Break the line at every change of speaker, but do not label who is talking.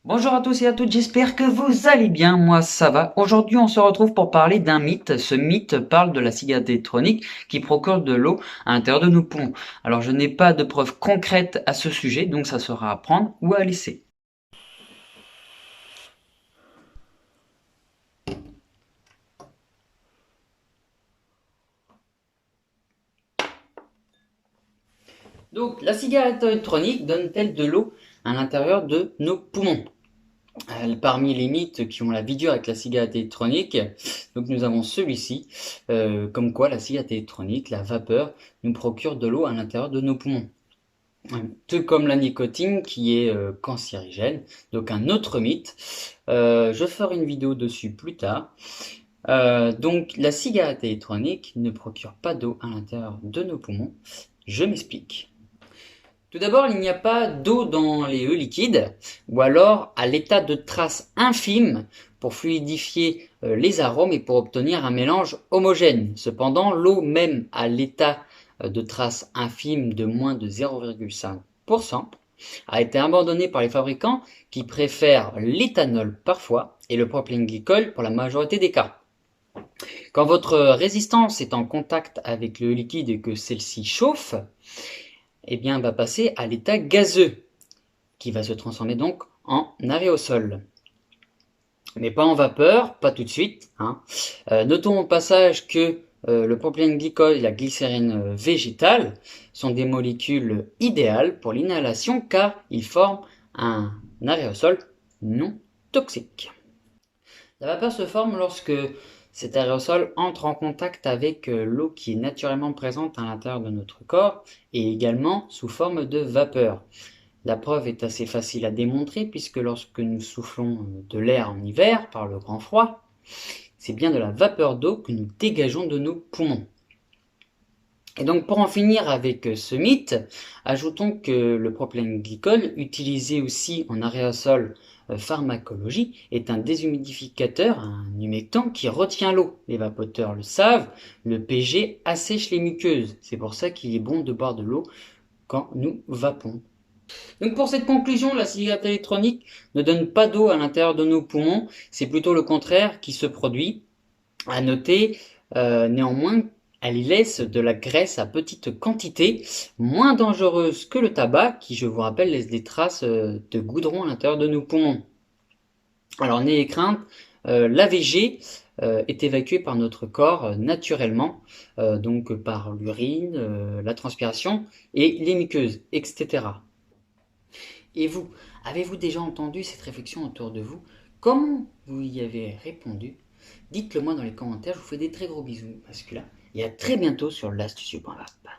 Bonjour à tous et à toutes, j'espère que vous allez bien, moi ça va. Aujourd'hui on se retrouve pour parler d'un mythe. Ce mythe parle de la cigarette électronique qui procure de l'eau à l'intérieur de nos poumons. Alors je n'ai pas de preuves concrètes à ce sujet, donc ça sera à prendre ou à laisser. Donc la cigarette électronique donne-t-elle de l'eau à l'intérieur de nos poumons? Parmi les mythes qui ont la vie dure avec la cigarette électronique, donc nous avons celui-ci, comme quoi la cigarette électronique, la vapeur, nous procure de l'eau à l'intérieur de nos poumons. Tout comme la nicotine qui est cancérigène. Donc un autre mythe. Je ferai une vidéo dessus plus tard. Donc la cigarette électronique ne procure pas d'eau à l'intérieur de nos poumons. Je m'explique. Tout d'abord, il n'y a pas d'eau dans les liquides, ou alors à l'état de traces infimes pour fluidifier les arômes et pour obtenir un mélange homogène. Cependant, l'eau même à l'état de traces infimes de moins de 0,5% a été abandonnée par les fabricants qui préfèrent l'éthanol parfois et le propylène glycol pour la majorité des cas. Quand votre résistance est en contact avec le liquide et que celle-ci chauffe, eh bien, va passer à l'état gazeux, qui va se transformer donc en aérosol. Mais pas en vapeur, pas tout de suite. Notons au passage que le propylène glycol et la glycérine végétale sont des molécules idéales pour l'inhalation car ils forment un aérosol non toxique. La vapeur se forme lorsque cet aérosol entre en contact avec l'eau qui est naturellement présente à l'intérieur de notre corps et également sous forme de vapeur. La preuve est assez facile à démontrer puisque lorsque nous soufflons de l'air en hiver par le grand froid, c'est bien de la vapeur d'eau que nous dégageons de nos poumons. Et donc pour en finir avec ce mythe, ajoutons que le propylène glycol, utilisé aussi en aérosol pharmacologie, est un déshumidificateur, un humectant qui retient l'eau. Les vapoteurs le savent, le PG assèche les muqueuses. C'est pour ça qu'il est bon de boire de l'eau quand nous vapons. Donc pour cette conclusion, la cigarette électronique ne donne pas d'eau à l'intérieur de nos poumons, c'est plutôt le contraire qui se produit. À noter néanmoins, elle y laisse de la graisse à petite quantité, moins dangereuse que le tabac, qui je vous rappelle laisse des traces de goudron à l'intérieur de nos poumons. Alors n'ayez crainte, l'AVG est évacué par notre corps naturellement, donc par l'urine, la transpiration et les muqueuses, etc. Et vous, avez-vous déjà entendu cette réflexion autour de vous? Comment vous y avez répondu? Dites-le moi dans les commentaires, je vous fais des très gros bisous masculins et à très bientôt sur l'astucieux.app.